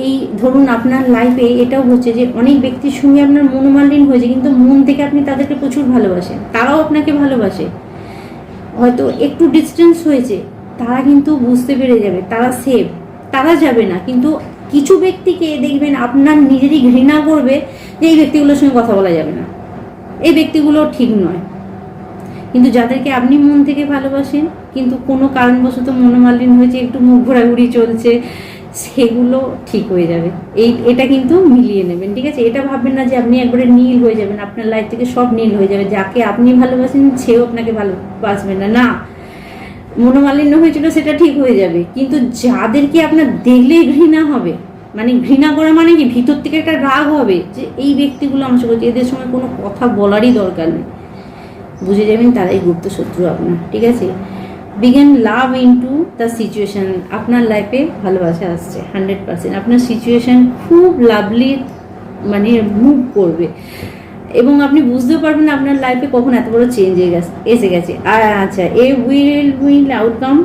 এই ধরুন আপনার লাইফে এটাও হচ্ছে যে অনেক ব্যক্তির সঙ্গে আপনার মনোমালিন্য হয়েছে, কিন্তু মন থেকে আপনি তাদেরকে প্রচুর ভালোবাসেন, তারাও আপনাকে ভালোবাসে। হয়তো একটু ডিস্টেন্স হয়েছে, তারা কিন্তু বুঝতে পেরে যাবে, তারা সেভ, তারা যাবে না। কিন্তু কিছু ব্যক্তিকে দেখবেন আপনার নিজেরই ঘৃণা করবে যে এই ব্যক্তিগুলোর সঙ্গে কথা বলা যাবে না, এই ব্যক্তিগুলো ঠিক নয়। কিন্তু যাদেরকে আপনি মন থেকে ভালোবাসেন, কিন্তু কোনো কারণবশত মনোমালিন্য হয়েছে, একটু মুখ ঘোরাঘুরি চলছে, সেগুলো ঠিক হয়ে যাবে। এটা কিন্তু মিলিয়ে নেবেন, ঠিক আছে? এটা ভাববেন না যে আপনি একবারে নীল হয়ে যাবেন, আপনার লাইফ থেকে সব নীল হয়ে যাবে, যাকে আপনি ভালোবাসেন সেও আপনাকে ভালোবাসবে না। না, মনোমালিন্য হয়েছিল সেটা ঠিক হয়ে যাবে, কিন্তু যাদেরকে আপনার দেখলেই ঘৃণা হবে, মানে ঘৃণা করা মানে কি, ভিতর থেকে একটা রাগ হবে যে এই ব্যক্তিগুলো আমার সঙ্গে, এদের সঙ্গে কোনো কথা বলারই দরকার নেই, বুঝে যাবেন তারাই গুপ্ত শত্রু আপনার, ঠিক আছে? Begin love into the situation, আপনার লাইফে ভালোবাসা আসছে 100%, আপনার সিচুয়েশন খুব লাভলি মানে মুভ করবে, এবং আপনি বুঝতেও পারবেন আপনার লাইফে কখন এত বড় চেঞ্জ এসে গেছে। আর আচ্ছা, এ উইল আউটকাম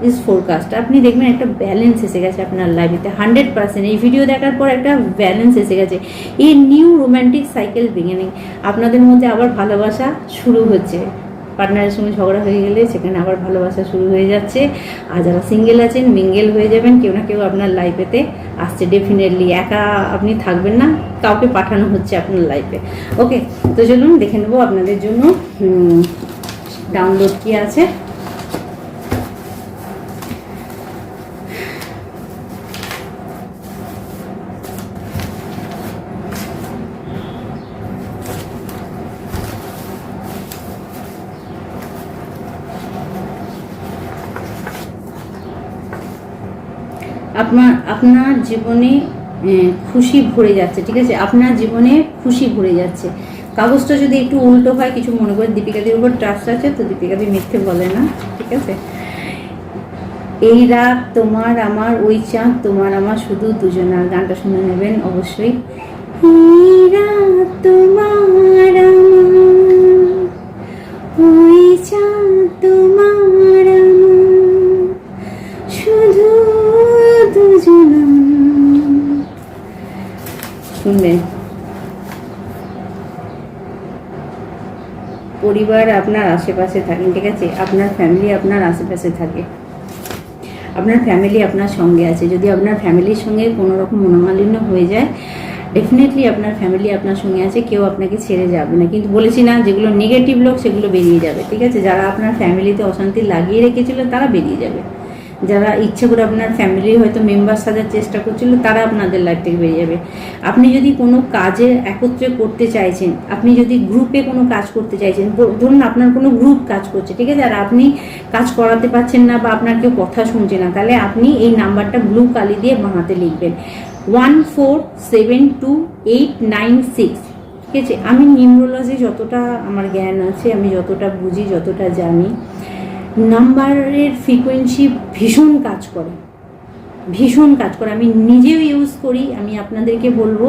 ইজ ফোরকাস্ট, আপনি দেখবেন একটা ব্যালেন্স এসে গেছে আপনার লাইফেতে 100%। এই ভিডিও দেখার পর একটা ব্যালেন্স এসে গেছে, এই নিউ রোম্যান্টিক সাইকেল বিগিনিং, আপনাদের মধ্যে আবার ভালোবাসা শুরু হচ্ছে। পার্টনারের সঙ্গে ঝগড়া হয়ে গেলে সেখানে আবার ভালোবাসা শুরু হয়ে যাচ্ছে। আর যারা সিঙ্গেল আছেন, মিঙ্গেল হয়ে যাবেন, কেউ না কেউ আপনার লাইফেতে আসছে ডেফিনেটলি, একা আপনি থাকবেন না, কাউকে পাঠানো হচ্ছে আপনার লাইফে। ওকে, তো চলুন দেখে নেবো আপনাদের জন্য ডাউনলোড কি আছে। আপনার জীবনে খুশি ভরে যাচ্ছে, ঠিক আছে? আপনার জীবনে খুশি ভরে যাচ্ছে। কাগজটা যদি একটু উল্টো হয় কিছু মনে করে, দীপিকাদির উপর ট্রাস্ট আছে তো দীপিকাদি মিথ্যে বলে না, ঠিক আছে? এই রাত তোমার আমার, ওই চাঁদ তোমার আমার, শুধু দুজনার, গানটা শুনে নেবেন অবশ্যই। এই রাত তোমার আমার, ওই চাঁদ তোমার আমার, শুধু দুজনা। শুনবেন, পরিবার আপনার আশেপাশে থাকেন, ঠিক আছে? আপনার ফ্যামিলি আপনার আশেপাশে থাকে, আপনার ফ্যামিলি আপনার সঙ্গে আছে। যদি আপনার ফ্যামিলির সঙ্গে কোনো রকম মনোমালিন্য হয়ে যায়, ডেফিনেটলি আপনার ফ্যামিলি আপনার সঙ্গে আছে, কেউ আপনাকে ছেড়ে যাবে না। কিন্তু বলেছি না, যেগুলো নেগেটিভ লোক সেগুলো বেরিয়ে যাবে, ঠিক আছে? যারা আপনার ফ্যামিলিতে অশান্তি লাগিয়ে রেখেছিল তারা বেরিয়ে যাবে, যারা ইচ্ছে করে আপনার ফ্যামিলি হয়তো মেম্বার সাজার চেষ্টা করছিল তারা আপনাদের লাইফ থেকে বেরিয়ে যাবে। আপনি যদি কোনো কাজে একত্রে করতে চাইছেন, আপনি যদি গ্রুপে কোনো কাজ করতে চাইছেন, ধরুন আপনার কোনো গ্রুপ কাজ করছে, ঠিক আছে, আর আপনি কাজ করাতে পারছেন না বা আপনার কেউ কথা শুনছে না, তাহলে আপনি এই নাম্বারটা ব্লু কালি দিয়ে বাঁহাতে লিখবেন 14728996, ঠিক আছে? আমি নিউরোলজি যতটা আমার জ্ঞান আছে, আমি যতটা বুঝি, যতটা জানি, নাম্বারের ফ্রিকোয়েন্সি ভীষণ কাজ করে, ভীষণ কাজ করে। আমি নিজেও ইউজ করি, আমি আপনাদেরকে বলবো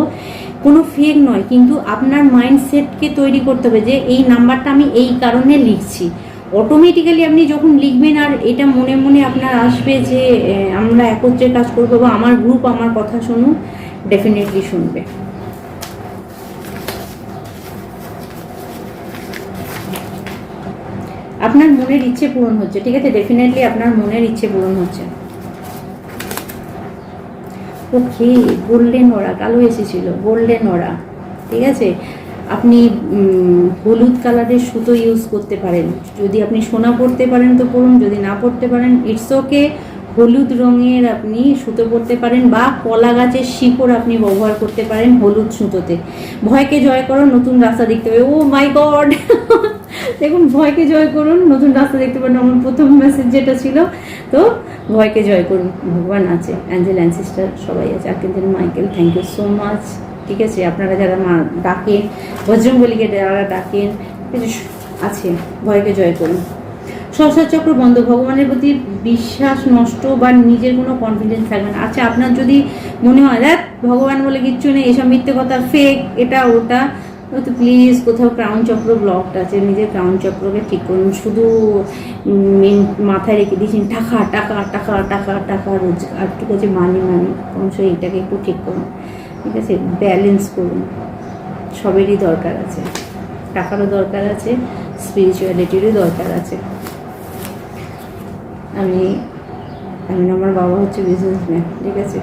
কোনো ফেক নয়, কিন্তু আপনার মাইন্ডসেটকে তৈরি করতে হবে যে এই নাম্বারটা আমি এই কারণে লিখছি। অটোমেটিক্যালি আপনি যখন লিখবেন আর এটা মনে মনে আপনার আসবে যে আমরা একত্রে কাজ করবো বা আমার গ্রুপ আমার কথা শুনুন, ডেফিনেটলি শুনবে। আপনার মনের ইচ্ছে পূরণ হচ্ছে, ঠিক আছে? ডেফিনেটলি আপনার মনের ইচ্ছে পূরণ হচ্ছে। ওকে, গোল্ডেন ওরা কালো এসেছিল, গোল্ডেন ওরা, ঠিক আছে? আপনি হলুদ কালারের সুতো ইউজ করতে পারেন, যদি আপনি সোনা পরতে পারেন তো পরুন, যদি না পরতে পারেন ইটস ওকে। হলুদ রঙের আপনি সুতো পরতে পারেন, বা কলা গাছের শিকড় আপনি ব্যবহার করতে পারেন হলুদ সুতোতে। ভয়কে জয় করো, নতুন রাস্তা দেখতে পাবে। ও মাই গড, দেখুন, ভয়কে জয় করুন, নতুন রাস্তা দেখতে পারেন, আমার প্রথম মেসেজ যেটা ছিল। তো ভয়কে জয় করুন, ভগবান আছে, অ্যাঞ্জেল অ্যানসিস্টার সবাই আছে, archangel Michael, thank you so much, ঠিক আছে? আপনারা যারা ডাকেন, বজরংবলীকে যারা ডাকেন আছে, ভয়কে জয় করুন। সংসার চক্র বন্ধ, ভগবানের প্রতি বিশ্বাস নষ্ট বা নিজের কোনো কনফিডেন্স থাকবে না। আচ্ছা, আপনার যদি মনে হয় দেখ ভগবান বলে কিচ্ছু নেই, এসব মিথ্যে কথা, ফেক, এটা ওটা, তো প্লিজ কোথাও ক্রাউন চক্র ব্লকড আছে, নিজের ক্রাউন চক্রকে ঠিক করুন। শুধু মাথায় রেখে দিয়েছেন টাকা টাকা টাকা টাকা টাকা রোজগার, ঠিক আছে, মানি মানি, অবশ্য এইটাকে একটু ঠিক করুন, ঠিক আছে, ব্যালেন্স করুন। সবেরই দরকার আছে, টাকারও দরকার আছে, স্পিরিচুয়ালিটিরও দরকার আছে। আমি আমার বাবা হচ্ছে বিজনেসম্যান, ঠিক আছে,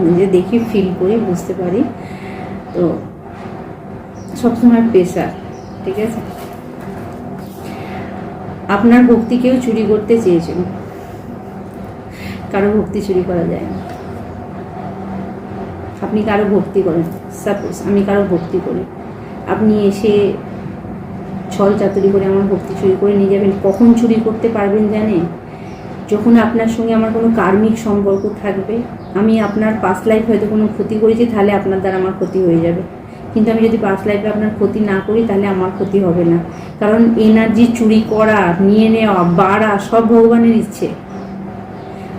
নিজে দেখি, ফিল করি, বুঝতে পারি। তো সবসময় প্রেশার, ঠিক আছে। আপনার ভক্তি কেউ চুরি করতে চেয়েছিল, কারো ভক্তি চুরি করা যায় না। আপনি কারো ভক্তি করেন, সাপোজ আমি কারো ভক্তি করি, আপনি এসে ছল চাতুরি করে আমার ভক্তি চুরি করে নিয়ে যাবেন। কখন চুরি করতে পারবেন জানেন? যখন আপনার সঙ্গে আমার কোনো কার্মিক সম্পর্ক থাকবে, আমি আপনার পাস্ট লাইফ হয়তো কোনো ক্ষতি করেছি, তাহলে আপনার দ্বারা আমার ক্ষতি হয়ে যাবে। কিন্তু আমি যদি পাস্ট লাইফে আপনার ক্ষতি না করি, তাহলে আমার ক্ষতি হবে না। কারণ এনার্জি চুরি করা, নিয়ে নেওয়া, বাড়া সব ভগবানের ইচ্ছে।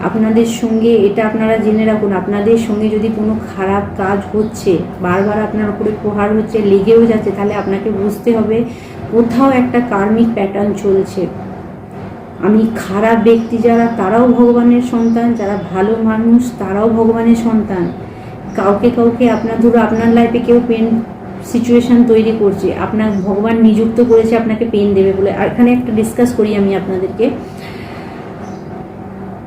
আপনাদের সঙ্গে এটা আপনারা জেনে রাখুন, আপনাদের সঙ্গে যদি কোনো খারাপ কাজ হচ্ছে, বারবার আপনার উপরে প্রহার হচ্ছে, লেগেও যাচ্ছে, তাহলে আপনাকে বুঝতে হবে কোথাও একটা কার্মিক প্যাটার্ন চলছে। আমি খারাপ ব্যক্তি যারা, তারাও ভগবানের সন্তান, যারা ভালো মানুষ তারাও ভগবানের সন্তান। কাউকে কাউকে আপনার ধরো আপনার লাইফে কেউ পেন সিচুয়েশান তৈরি করছে, আপনার ভগবান নিযুক্ত করেছে আপনাকে পেন দেবে বলে। আর এখানে একটা ডিসকাস করি আমি আপনাদেরকে,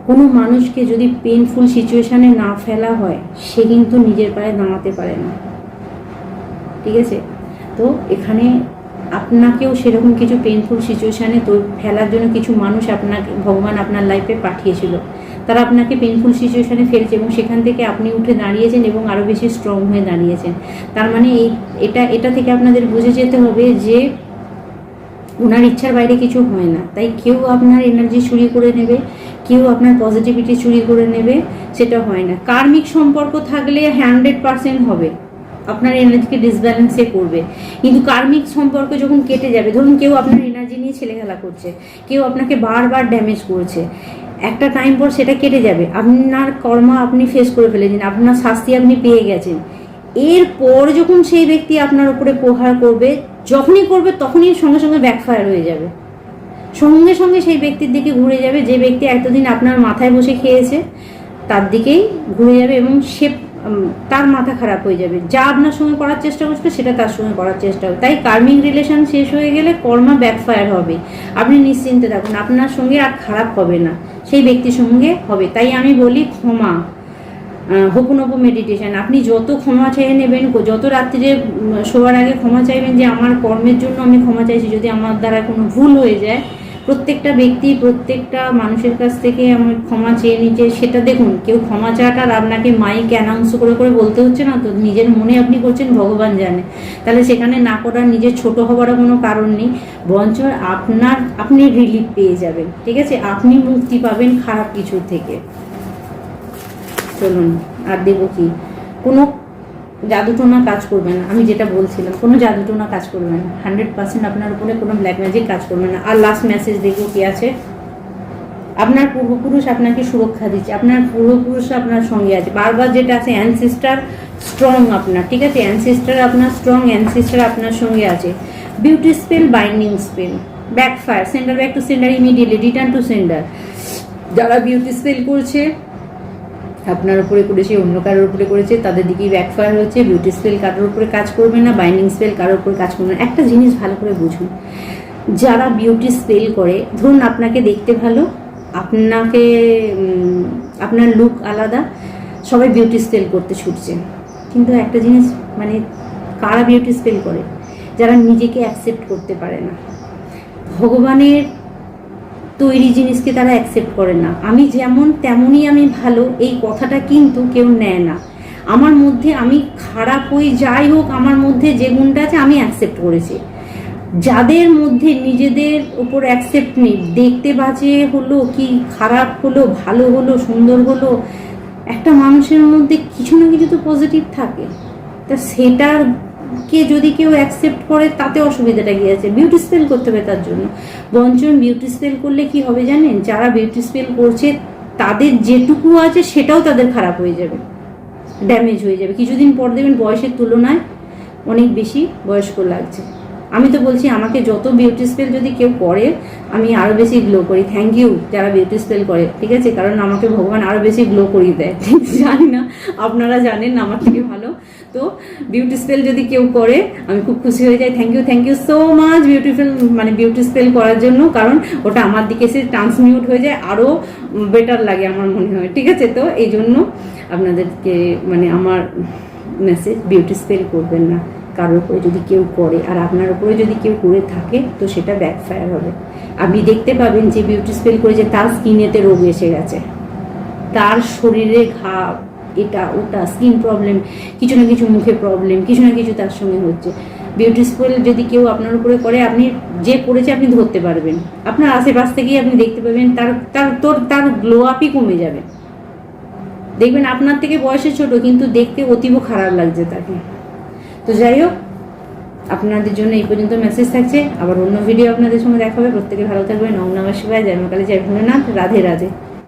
কোনো মানুষকে যদি পেনফুল সিচুয়েশানে না ফেলা হয়, সে কিন্তু নিজের পায়ে দাঁড়াতে পারে না, ঠিক আছে। তো এখানে আপনাকেও সেরকম কিছু পেনফুল সিচুয়েশানে তো ফেলার জন্য কিছু মানুষ আপনাকে ভগবান আপনার লাইফে পাঠিয়েছিল, তারা আপনাকে পেনফুল সিচুয়েশানে ফেলছে, এবং সেখান থেকে আপনি উঠে দাঁড়িয়েছেন এবং আরও বেশি স্ট্রং হয়ে দাঁড়িয়েছেন। তার মানে এটা থেকে আপনাদের বুঝে যেতে হবে যে ওনার ইচ্ছার বাইরে কিছু হয় না। তাই কেউ আপনার এনার্জি চুরি করে নেবে, কেউ আপনার পজিটিভিটি চুরি করে নেবে, সেটা হয় না। কার্মিক সম্পর্ক থাকলে 100% হবে, আপনার এনার্জিকে ডিসব্যালেন্সে করবে। কিন্তু কার্মিক সম্পর্ক যখন কেটে যাবে, ধরুন কেউ আপনার এনার্জি নিয়ে ছেলেখেলা করছে, কেউ আপনাকে বারবার ড্যামেজ করছে, একটা টাইম পর সেটা কেটে যাবে, আপনার কর্ম আপনি ফেস করে ফেলেছেন, আপনার শাস্তি আপনি পেয়ে গেছেন। এরপর যখন সেই ব্যক্তি আপনার উপরে প্রহার করবে, যখনই করবে তখনই সঙ্গে সঙ্গে ব্যাকফায়ার হয়ে যাবে, সঙ্গে সঙ্গে সেই ব্যক্তির দিকে ঘুরে যাবে। যে ব্যক্তি এতদিন আপনার মাথায় বসে খেয়েছে, তার দিকেই ঘুরে যাবে, এবং সে তার মাথা খারাপ হয়ে যাবে। যা আপনার সঙ্গে করার চেষ্টা করছিল, সেটা তার সঙ্গে করার চেষ্টা হবে। তাই কার্মিক রিলেশন শেষ হয়ে গেলে কর্মা ব্যাকফায়ার হবে। আপনি নিশ্চিন্তে থাকুন, আপনার সঙ্গে আর খারাপ হবে না, সেই ব্যক্তির সঙ্গে হবে। তাই আমি বলি ক্ষমা, হোপনোপো মেডিটেশন, আপনি যত ক্ষমা চেয়ে নেবেন, যত রাত্রিরে শোয়ার আগে ক্ষমা চাইবেন যে আমার কর্মের জন্য আমি ক্ষমা চাইছি, যদি আমার দ্বারা কোনো ভুল হয়ে যায়। প্রত্যেকটা ব্যক্তি প্রত্যেকটা মানুষের কাছ থেকে আমি ক্ষমা চেয়ে নিচ্ছে, সেটা দেখুন, কেউ ক্ষমা চাটা আর আপনাকে মাইক অ্যানাউন্স করে করে বলতে হচ্ছে না তো, নিজের মনে আপনি করছেন, ভগবান জানে। তাহলে সেখানে না করার, নিজের ছোট হওয়ারও কোনো কারণ নেই, বরঞ্চ আপনি রিলিফ পেয়ে যাবেন, ঠিক আছে, আপনি মুক্তি পাবেন খারাপ কিছু থেকে। চলুন আর দেবো কি, কোনো জাদুটোনা কাজ করবে না, আমি যেটা বলছিলাম, কোনো জাদুটোনা কাজ করবে না, 100% আপনার উপরে কোনো ব্ল্যাক ম্যাজিক কাজ করবে না। আর লাস্ট মেসেজ দেখবো কি আছে। আপনার পূর্বপুরুষ আপনাকে সুরক্ষা দিচ্ছে, আপনার পূর্বপুরুষ আপনার সঙ্গে আছে, বারবার যেটা আছে অ্যানসেস্টার স্ট্রং আপনার, ঠিক আছে, অ্যানসেস্টার আপনার স্ট্রং, অ্যানসেস্টার আপনার সঙ্গে আছে। Beauty spell, binding spell, backfire, sender back to sender, immediately return to sender. যারা বিউটি স্পেল করছে, আপনার উপরে করেছে, অন্য কারোর উপরে করেছে, তাদের দিকেই ব্যাকফায়ার হচ্ছে। বিউটি স্পেল কারোর উপরে কাজ করবে না, বাইন্ডিং স্পেল কারোর উপরে কাজ করবে না। একটা জিনিস ভালো করে বুঝুন, যারা বিউটি স্পেল করে, ধরুন আপনাকে দেখতে ভালো, আপনাকে আপনার লুক আলাদা, সবাই বিউটি স্পেল করতে ছুটছে। কিন্তু একটা জিনিস, মানে কারা বিউটি স্পেল করে? যারা নিজেকে অ্যাকসেপ্ট করতে পারে না, ভগবানের তৈরি জিনিসকে তারা অ্যাকসেপ্ট করে না। আমি যেমন তেমনই আমি ভালো, এই কথাটা কিন্তু কেউ নেয় না। আমার মধ্যে আমি খারাপ হই, যাই হোক, আমার মধ্যে যে গুণটা আছে আমি অ্যাকসেপ্ট করেছি। যাদের মধ্যে নিজেদের উপর অ্যাকসেপ্ট নেই, দেখতে বাজে হলো কি খারাপ হলো, ভালো হলো সুন্দর হলো, একটা মানুষের মধ্যে কিছু না কিছু তো পজিটিভ থাকে, তা সেটাকে যদি কেউ অ্যাকসেপ্ট করে, তাতে অসুবিধাটা কি আছে? বিউটি স্পেল করতে হবে তার জন্য। বঞ্চন বিউটি স্পেল করলে কি হবে জানেন? যারা বিউটি স্পেল করছে, তাদের যেটুকু আছে সেটাও তাদের খারাপ হয়ে যাবে, ড্যামেজ হয়ে যাবে। কিছুদিন পর দেখবেন বয়সের তুলনায় অনেক বেশি বয়স্ক লাগছে। আমি তো বলছি আমাকে যত বিউটি স্পেল যদি কেউ করে আমি আরও বেশি গ্লো করি। থ্যাংক ইউ যারা বিউটি স্পেল করে, ঠিক আছে, কারণ আমাকে ভগবান আরও বেশি গ্লো করিয়ে দেয়। জানি না, আপনারা জানেন আমার থেকে ভালো। তো বিউটি স্পেল যদি কেউ করে আমি খুব খুশি হয়ে যাই। Thank you so much beauty spell করার জন্য, কারণ ওটা আমার দিকে এসে ট্রান্সমিউট হয়ে যায়, আরও বেটার লাগে আমার মনে হয়, ঠিক আছে। তো এই জন্য আপনাদেরকে আমার মেসেজ, বিউটি স্পেল করবেন না। কারোর উপরে যদি কেউ করে আর আপনার উপরে যদি কেউ করে থাকে তো সেটা ব্যাকফায়ার হবে। আপনি দেখতে পাবেন যে বিউটি স্পেল করে যে তার স্কিনেতে রোগ এসে গেছে, তার শরীরে ঘাব, এটা ওটা, স্কিন প্রবলেম, কিছু না কিছু মুখে প্রবলেম, কিছু না কিছু তার সঙ্গে হচ্ছে। বিউটি স্পেল যদি কেউ আপনার উপরে করে, আপনি যে করেছে আপনি ধরতে পারবেন, আপনার আশেপাশ থেকেই আপনি দেখতে পাবেন তার গ্লো আপই কমে যাবে। দেখবেন আপনার থেকে বয়সে ছোট কিন্তু দেখতে অতীব খারাপ লাগছে তাকে। তো যাই হোক, আপনাদের জন্য এই পর্যন্ত মেসেজ থাকছে। আবার অন্য ভিডিও আপনাদের সঙ্গে দেখা হবে। প্রত্যেকে ভালো থাকবেন। ওম নমঃ শিবায়, জয় মা কালী, জয় ভোলেনাথ, রাধে রাধে।